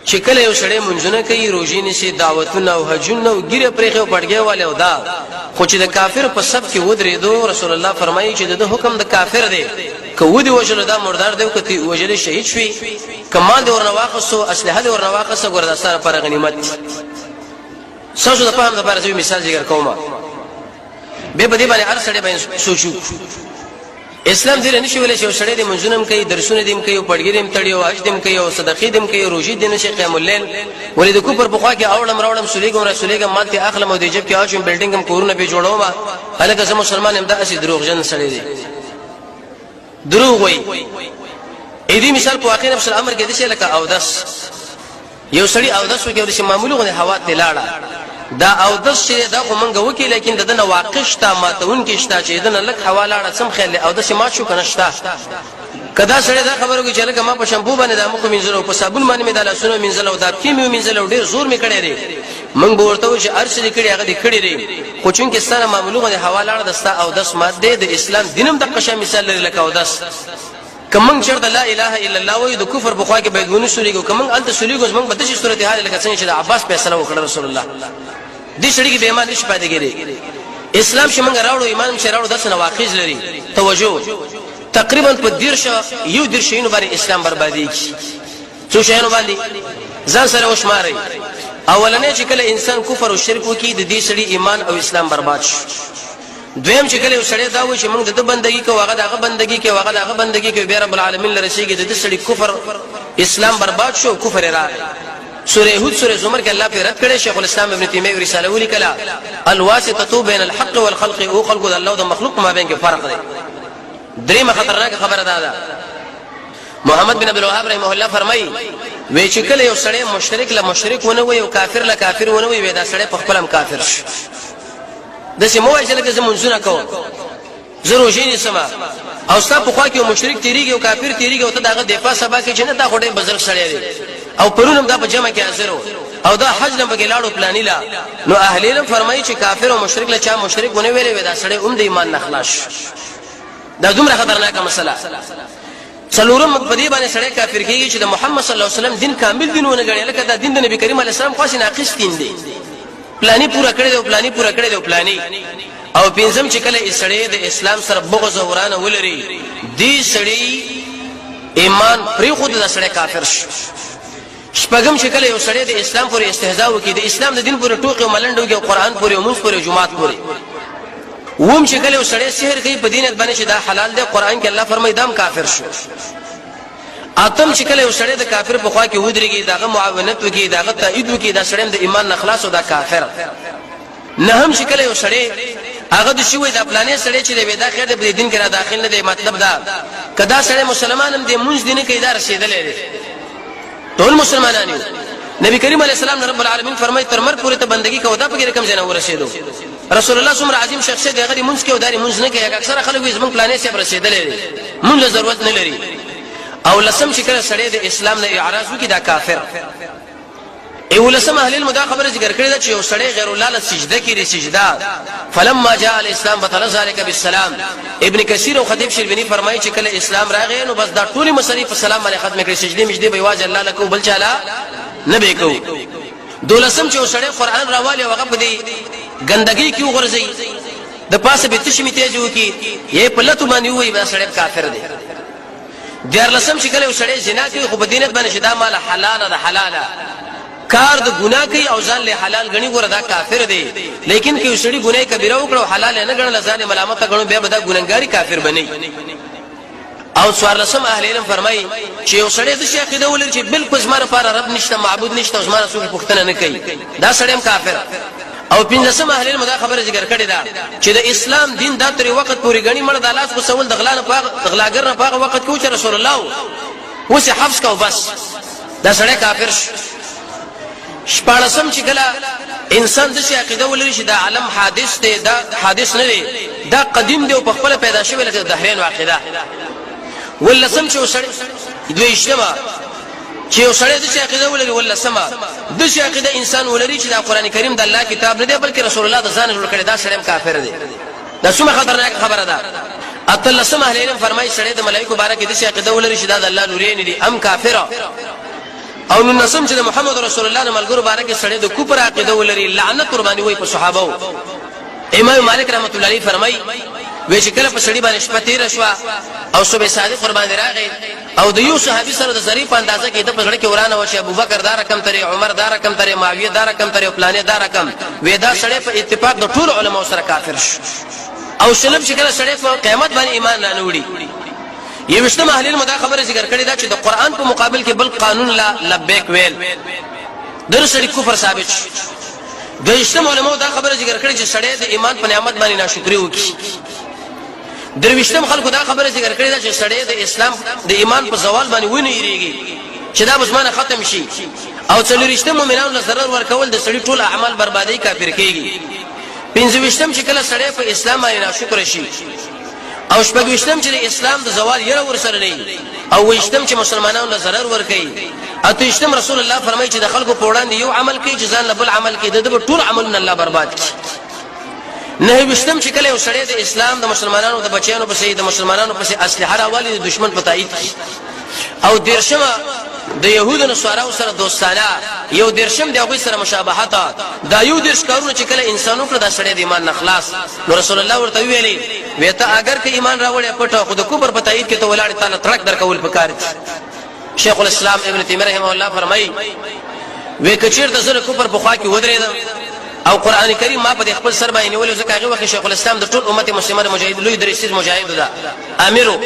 چې کله یو سړی منځونه کوي روزي نشي دعوتونه او حجونه او ګیره پرېخه او پړګي والے او دا خو چې د کافر په صف کې ودرېدو رسول الله فرمایي چې د حکم د کافر دی که ودی وجل دا مردار دی که وجل شهید شوی کمان دی ورنه واخصو اسلحه دی ورنه واخصو ګوردا سره پر غنیمت سوچو د فهم لپاره یو مثال ذکر کوم به بده باندې هر سړی باندې سوچو اسلام دې نشي ولې چې سړی دې منځونم کوي درسونه دې کوي پړګي دې تړي او حج دې کوي او صدقې دې کوي روزي دې نشي قیام الليل ولې د کوپر بخوا کې اورم سولېګم رسولېګم مال ته اخلم او دې جب کې اچوم بلډینګم کورونه به جوړوم هلکه زمو مسلمان هم دا اسی دروغجن سړی دی دروغ وای اې دې مثال په واقع نفس الامر کې دې شي لکه او داس یو سړی او داس وکړي چې معمولی غو هوا ته لاړه دا او داس چې دا کومنګ وکي لیکن دنه واقعشتا ماتون کې شتا چې دنه لک حواله سم خیال او داس ما شو کنه شتا کدا سړی دا خبرو کې چې لکه ما په شامپو باندې د مخ منځلو په صابون باندې مې د لاسونو منځلو دا کیمیو منځلو ډیر زور مې کړی دی من به ورته چې ارشد کړي هغه دې کړی دی خو چون کې ستاره معمولی غو حواله دستا او داس ماده د اسلام دینم د قشه مثال لري لکه او داس کمن شرط لا اله الا الله وي د کفر بخوا کې بيدونه سوريګو کمن انت سوريګو زمون په دې صورت حال لکه څنګه چې د عباس فیصله وکړه رسول الله دې شړې کې به ایمان نشي پاتې کېږي اسلام چې موږ راوړو ایمان چې راوړو داسې نواقض لري توجه تقریبا په یو درشینو باندې اسلام بربادي کی څو شینو باندې ځان سره وشماري اولنې چې کله انسان کفر او شرک وکي د دې سړي ایمان او اسلام برباد شي دویم چې کله سړی دا وایي چې موږ د بندګۍ کوو هغه دغه بندګۍ کوي هغه دغه بندګۍ کوي به رب العالمین لرسیږي د دې سړي کفر اسلام برباد شو کفر راغی سوره هود سوره زمر کې الله په رد کړي شیخ الاسلام ابن تیمیه رساله ولیکلا الواسطه بین الحق والخلق او خلق الله د مخلوق ما بین کې فرق دی دریمه خطرناک خبره ده محمد بن عبد الوهاب رحمه الله فرمایي وی چې کله یو سړی مشرک له مشرک ونه وي او کافر له کافر ونه وي دا سړی په خپل هم کافر شي د سیمو چې لکه زمونږونه کوم زرو شي سما او ستا په خوا کې مشرک تیریږي او کافر تیریږي او ته داغه دفاع سبا کې چې نه دا غوډه بزرګ سړی دی او پرونم دا په جمع کې حاضر او دا حج نه بګی لاړو پلاني لا نو اهل علم فرمایي چې کافر او مشرک له چا مشرک ونه ویلې دا سړی د ایمان نه خلاص دا دومره خطرناکه مسله څلورم په دې باندې سړی کافر کېږي چې د محمد صلی الله علیه وسلم دین کامل دینونه غړي لکه دا دین د نبی کریم علیه السلام خاص ناقص دین دی پلانی پورا کړی دی پلانی پورا کړی دی پلانی او پنځم چې کله سړی د اسلام سره بغض او ورانه ولري دې سړی ایمان پرې خود د سړی کافر شي شپږم چې کله یو سړی د اسلام پورې استهزاء وکړي د اسلام د دین پورې ټوکې او ملنډوږي او قران پورې او موږ پورې جمعات پورې ووم چې کله یو سړی سحر کوي په دینت باندې چې دا حلال دی قران کې الله فرمایي دام کافر شو اتم چې کله یو سړی د کافر په خوا کې ودرېږي داغه معاونت وکړي داغه تایید وکړي دا سړی د ایمان نه خلاص او دا کافر نه هم چې کله یو سړی هغه د شوی د پلانې سړی چې د ودا خیر د دین کې را داخل نه دی مطلب دا کدا سړی مسلمان هم د مونږ دین کې اداره رسیدلې دي ټول مسلمانان نبی کریم علیه السلام رب العالمین فرمایي تر مرګ پورې ته بندگی کوو دا په رقم ځنه ورسېدو رسول الله څومره عظیم شخصیت دی هغه مونږ کې او داري مونږ نه کوي اکثر خلک وي زمونږ پلانې سره رسیدلې دي مونږ ضرورت نه لري او لسم چې کله سړی د اسلام نه اعراض وکړي دا کافر ایو لسم اهل المدا خبره ذکر کړی دا چې یو سړی غیر الله له سجده کې سجده فلما جاء الاسلام بطل ذلك بالسلام ابن کثیر او خطیب شربینی فرمایي چې کله اسلام راغی نو بس دا ټول مصریف سلام علیه ختم کړي سجده مجده به واجب الله لکو بل چاله نه به کو دولسم چې یو سړی قران راوالي هغه په دې ګندګي کې وغورځي د پاسه به تشمی تیجو کې یې پلتو باندې وي به سړی کافر دی دیار لسم چې کله یو سړی زنا کوي خو په دینت باندې شدا مال حلاله ده حلاله کار د ګناه کوي او ځان له حلال غني ګور دا کافر دی لیکن کې سړی ګناه کبیره وکړو حلال نه ګڼل ځان ملامت غنو بیا به دا ګناګاری کافر بني او څوار لسم اهل علم فرمایي چې یو سړی د شیخ د ولر چې بالکل زما لپاره رب نشته معبود نشته زما رسول پښتنه نه کوي دا سړی هم کافر او پنځم اهل علم دا خبره ذکر کړې ده چې د اسلام دین دا تر وخت پورې غني مړ د لاس کو سوال د غلانه په غلاګر نه په وخت کې چې رسول الله وسه حفظ کو بس دا سړی کافر شپارسم چې کله انسان د شي عقیده ولري چې دا عالم حادث دی دا حادث نه دی دا قدیم دی او په خپل پیدا شوی لکه دهرین عقیده ولسم چې وسړي دوی اجتماع چې وسړي د شي عقیده ولري ولسم د شي عقیده انسان ولري چې دا قران کریم د الله کتاب نه دی بلکې رسول الله د ځان جوړ کړی دا سړی کافر دی دا څومره خطرناک خبره ده اتلسم اهل علم فرمایي سړی د ملائکه بارک د شي عقیده ولري چې دا د الله نورین دي ام کافر او نو نسم چې محمد رسول الله نه ملګرو بارکه سړی د کوپر عقیده ولري لعنت ور باندې وای په صحابه. امام مالک رحمت الله علیه فرمای وې چې کله په سړی باندې شپه تیر شو او صبح صادق ور باندې راغی او د یو صحابي سره د ظریف اندازه کې د په غړ کې ورانه وشه ابو بکر دا رقم ترې عمر دا رقم ترې معاویه دا رقم ترې پلانې دا رقم وې دا سړی په اتفاق د ټول علماء سره کافر شو. او شلم چې کله سړی په قیامت باندې ایمان نه وړي. یو وشته محلل مدا خبره ذکر کړی دا چې د قران په مقابل کې بل قانون لا لبیک ویل در سړی کفر ثابت شو. د اسلام علماء دا خبره ذکر کړی چې سړی د ایمان په نعمت باندې ناشکری وکړي. درویشتم خلکو دا خبره ذکر کړی دا چې سړی د اسلام د ایمان په زوال باندې ونه یریږي چې دا بسمانه ختم شي. او څلورشتم مؤمنانو له ضرر ورکول د سړی ټول اعمال بربادي کافر کیږي. پنځوشتم چې کله سړی په اسلام باندې ناشکر شي. او شپږوشتم چې د اسلام د زوال یره ورسره نه او وشتم چې مسلمانانو له ضرر ور کوي. اتوشتم رسول الله فرمایي چې د خلکو په وړاندې یو عمل کوي چې ځان له بل عمل کوي د ټول عملونه الله برباد کوي. نه وشتم چې کله یو سړی د اسلام د مسلمانانو د بچیانو په سي د مسلمانانو په سي اسلحه راوالي د دشمن په تایید او دیرشمه د يهودو نصاراو سره دوستانه یو دیرشم د هغوی سره مشابهت دا یو دیرش کارونه چې کله انسانو کړ دا سړی د ایمان نه خلاص. نو رسول الله ورته ویلي وته اگر که ایمان راوړې پټه خو د کفر په تایید کې ته ولاړ تعالی ترک درکول پکار. شیخ الاسلام ابن تیمیه رحمه الله فرمایي وې کچیر د زره کفر په خوا کې ودرېدم او قران کریم ما په خپل سر باندې ولې ځکه هغه وخت شیخ الاسلام د ټول امت مسلمانانو مجاهد لوی درسیز مجاهد ده امیرو